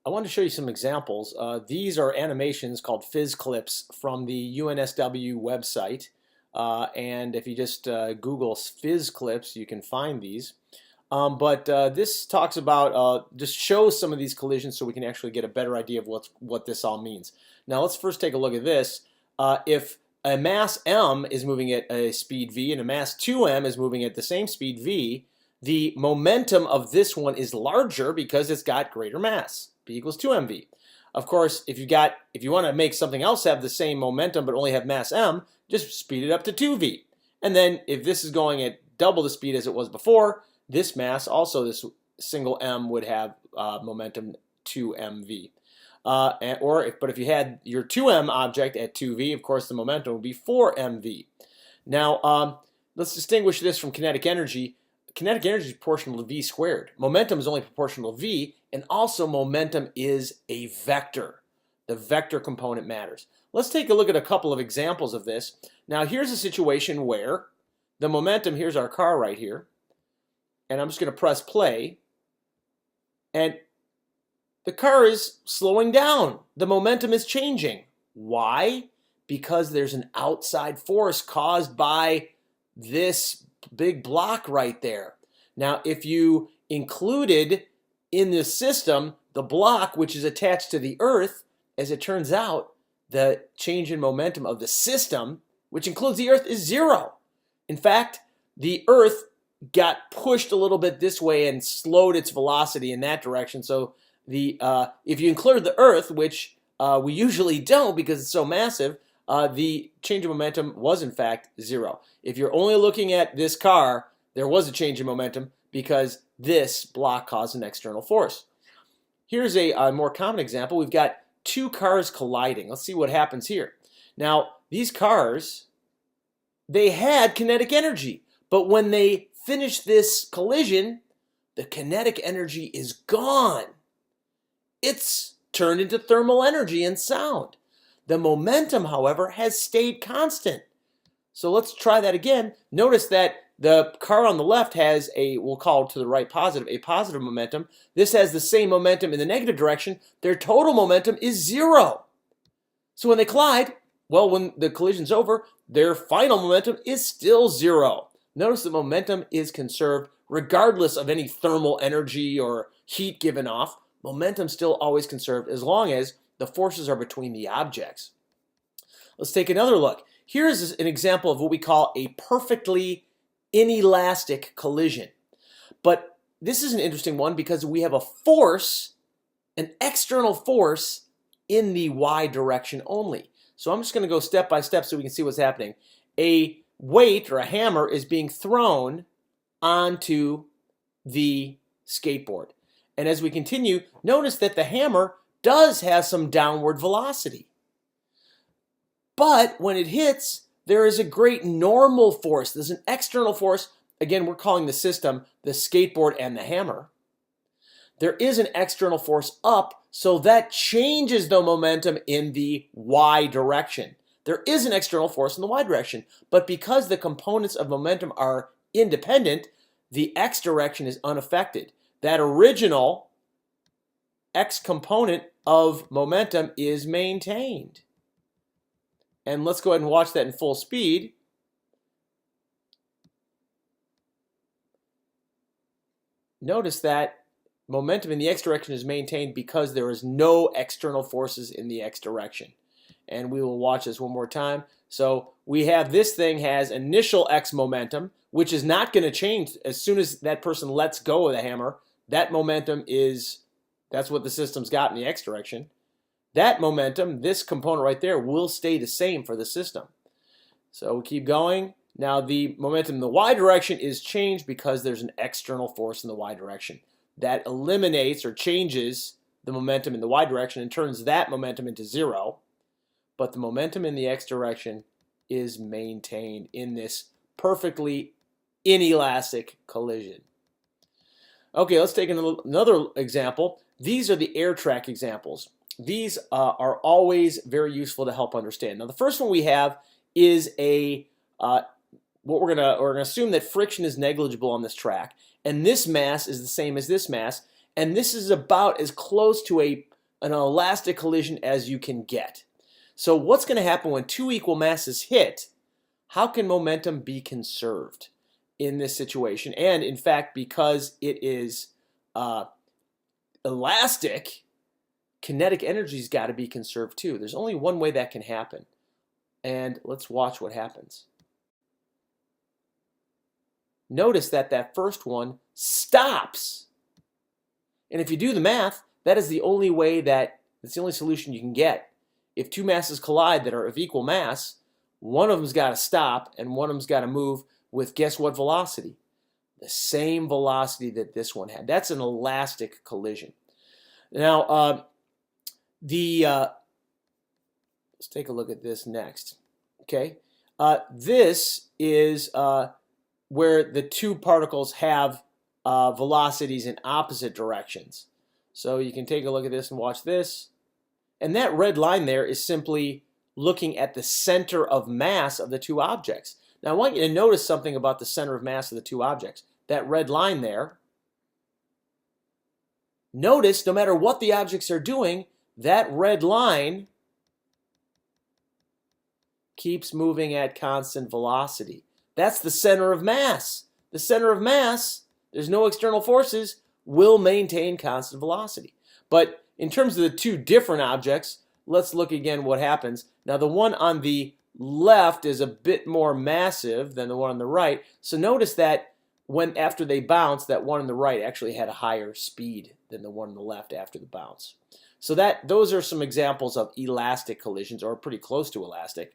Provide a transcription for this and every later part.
I want to show you some examples. These are animations called Phys clips from the UNSW website. And if you just Google Phys clips, you can find these. But this talks about, just shows some of these collisions so we can actually get a better idea of what this all means. Now let's first take a look at this. If a mass m is moving at a speed v and a mass 2m is moving at the same speed v, the momentum of this one is larger because it's got greater mass. B equals 2mv. Of course, if you want to make something else have the same momentum but only have mass m, just speed it up to 2v. And then if this is going at double the speed as it was before, this mass, also this single m, would have momentum 2mv. But if you had your 2m object at 2v, of course the momentum would be 4mv. Now, let's distinguish this from kinetic energy. Kinetic energy is proportional to v squared. Momentum is only proportional to v, and also momentum is a vector. The vector component matters. Let's take a look at a couple of examples of this. Now here's a situation where the momentum, here's our car right here, and I'm just going to press play, and the car is slowing down. The momentum is changing. Why? Because there's an outside force caused by this big block right there. Now, if you included in this system the block which is attached to the Earth, as it turns out, the change in momentum of the system, which includes the Earth, is zero. In fact, the Earth got pushed a little bit this way and slowed its velocity in that direction. So if you include the Earth, which we usually don't because it's so massive, the change in momentum was in fact zero. If you're only looking at this car, there was a change in momentum because this block caused an external force. Here's a more common example. We've got two cars colliding. Let's see what happens here. Now, these cars, they had kinetic energy, but when they finish this collision, the kinetic energy is gone. It's turned into thermal energy and sound. The momentum, however, has stayed constant. So let's try that again. Notice that the car on the left has we'll call it to the right positive, a positive momentum. This has the same momentum in the negative direction. Their total momentum is zero. So when they collide, well, when the collision's over, their final momentum is still zero. Notice the momentum is conserved regardless of any thermal energy or heat given off. Momentum still always conserved as long as the forces are between the objects. Let's take another look. Here's an example of what we call a perfectly inelastic collision. But this is an interesting one because we have a force, an external force, in the y direction only. So I'm just going to go step by step so we can see what's happening. A weight or a hammer is being thrown onto the skateboard. And as we continue, notice that the hammer does have some downward velocity. But when it hits, there is a great normal force. There's an external force. Again, we're calling the system the skateboard and the hammer. There is an external force up, so that changes the momentum in the y direction. There is an external force in the y direction, but because the components of momentum are independent, the x direction is unaffected. That original x component of momentum is maintained. And let's go ahead and watch that in full speed. Notice that momentum in the x direction is maintained because there is no external forces in the x direction. And we will watch this one more time. So we have this thing has initial x momentum, which is not going to change as soon as that person lets go of the hammer. That momentum that's what the system's got in the x direction. That momentum, this component right there, will stay the same for the system. So we keep going. Now the momentum in the y direction is changed because there's an external force in the y direction. That eliminates or changes the momentum in the y direction and turns that momentum into zero. But the momentum in the x direction is maintained in this perfectly inelastic collision. Okay, let's take another example. These are the air track examples. These are always very useful to help understand. Now, the first one we have is we're gonna assume that friction is negligible on this track, and this mass is the same as this mass, and this is about as close to a an elastic collision as you can get. So what's going to happen when two equal masses hit? How can momentum be conserved in this situation? And in fact, because it is elastic, kinetic energy's got to be conserved too. There's only one way that can happen. And let's watch what happens. Notice that that first one stops. And if you do the math, that is the only way it's the only solution you can get. If two masses collide that are of equal mass, one of them's got to stop and one of them's got to move with, guess what velocity? The same velocity that this one had. That's an elastic collision. Now, let's take a look at this next. Okay, this is where the two particles have velocities in opposite directions. So you can take a look at this and watch this. And that red line there is simply looking at the center of mass of the two objects. Now I want you to notice something about the center of mass of the two objects. That red line there. Notice no matter what the objects are doing, that red line keeps moving at constant velocity. That's the center of mass. The center of mass, there's no external forces, will maintain constant velocity. But in terms of the two different objects, let's look again what happens. Now the one on the left is a bit more massive than the one on the right. So notice that after they bounce, that one on the right actually had a higher speed than the one on the left after the bounce. So those are some examples of elastic collisions, or pretty close to elastic.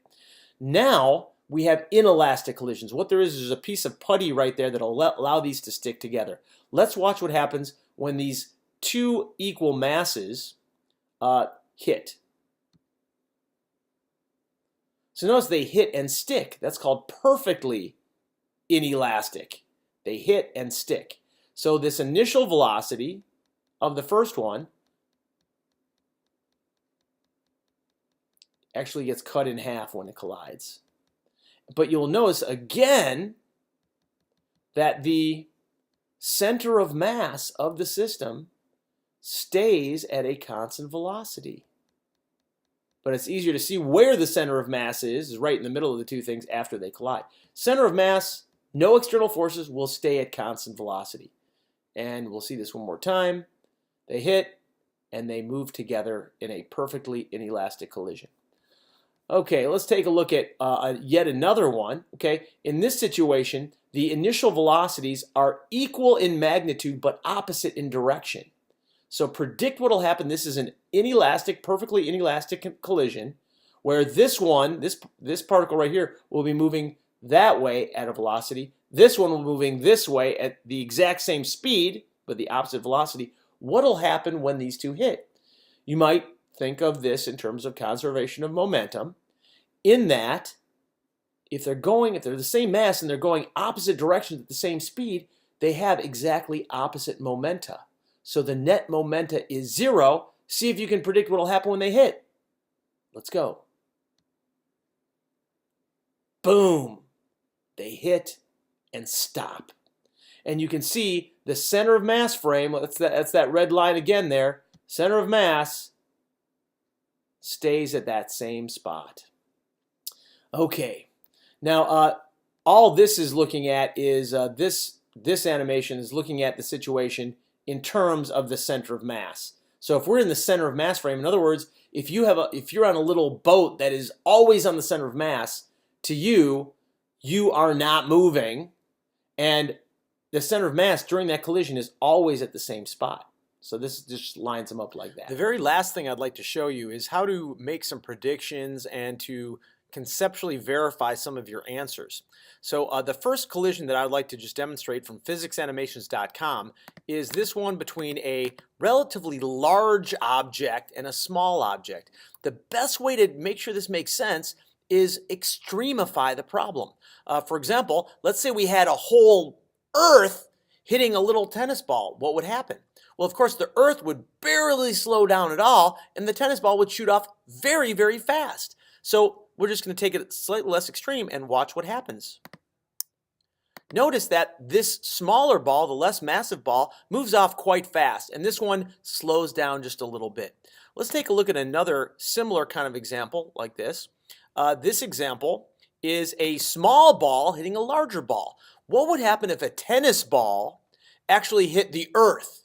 Now we have inelastic collisions. What there is a piece of putty right there that will allow these to stick together. Let's watch what happens when these two equal masses hit. So notice they hit and stick. That's called perfectly inelastic. They hit and stick. So this initial velocity of the first one actually gets cut in half when it collides. But you'll notice again that the center of mass of the system stays at a constant velocity. But it's easier to see where the center of mass is right in the middle of the two things after they collide. Center of mass, no external forces, will stay at constant velocity. And we'll see this one more time. They hit and they move together in a perfectly inelastic collision. Okay, let's take a look at yet another one. Okay, in this situation, the initial velocities are equal in magnitude but opposite in direction. So predict what will happen. This is an inelastic, perfectly inelastic collision where this one, this particle right here, will be moving that way at a velocity. This one will be moving this way at the exact same speed but the opposite velocity. What will happen when these two hit? You might think of this in terms of conservation of momentum, in that if they're the same mass and they're going opposite directions at the same speed, they have exactly opposite momenta. So the net momenta is zero. See if you can predict what will happen when they hit. Let's go. Boom. They hit and stop. And you can see the center of mass frame, that's that red line again there, center of mass stays at that same spot. Okay, now all this is looking at is this animation is looking at the situation in terms of the center of mass. So if we're in the center of mass frame, in other words, if you're on a little boat that is always on the center of mass, to you are not moving, and the center of mass during that collision is always at the same spot. So this just lines them up like that. The very last thing I'd like to show you is how to make some predictions and to conceptually verify some of your answers. So the first collision that I'd like to just demonstrate from physicsanimations.com is this one between a relatively large object and a small object. The best way to make sure this makes sense is extremify the problem. For example, let's say we had a whole Earth hitting a little tennis ball. What would happen? Well, of course, the Earth would barely slow down at all, and the tennis ball would shoot off very, very fast. So we're just going to take it slightly less extreme and watch what happens. Notice that this smaller ball, the less massive ball, moves off quite fast, and this one slows down just a little bit. Let's take a look at another similar kind of example like this. This example is a small ball hitting a larger ball. What would happen if a tennis ball actually hit the earth?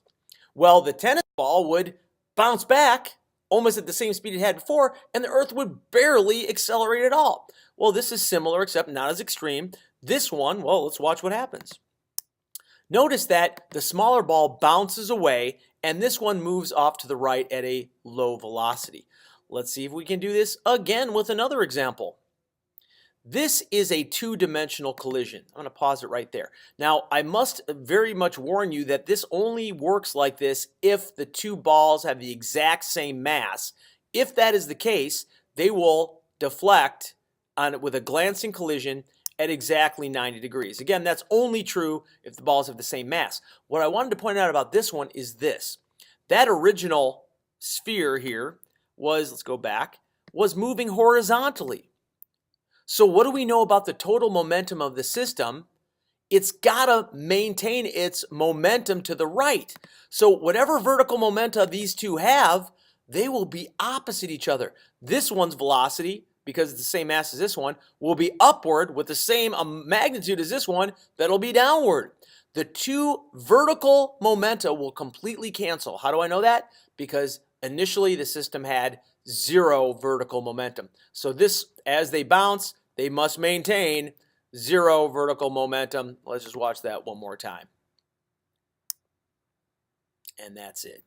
Well, the tennis ball would bounce back almost at the same speed it had before, and the earth would barely accelerate at all. Well, this is similar, except not as extreme. This one, well, let's watch what happens. Notice that the smaller ball bounces away, and this one moves off to the right at a low velocity. Let's see if we can do this again with another example. This is a two-dimensional collision. I'm going to pause it right there. Now, I must very much warn you that this only works like this if the two balls have the exact same mass. If that is the case, they will deflect with a glancing collision at exactly 90 degrees. Again, that's only true if the balls have the same mass. What I wanted to point out about this one is this. That original sphere here was, let's go back, was moving horizontally. So what do we know about the total momentum of the system? It's got to maintain its momentum to the right. So whatever vertical momenta these two have, they will be opposite each other. This one's velocity, because it's the same mass as this one, will be upward with the same magnitude as this one, that'll be downward. The two vertical momenta will completely cancel. How do I know that? Because initially the system had 0 vertical momentum. So this, as they bounce, they must maintain 0 vertical momentum. Let's just watch that one more time. And that's it.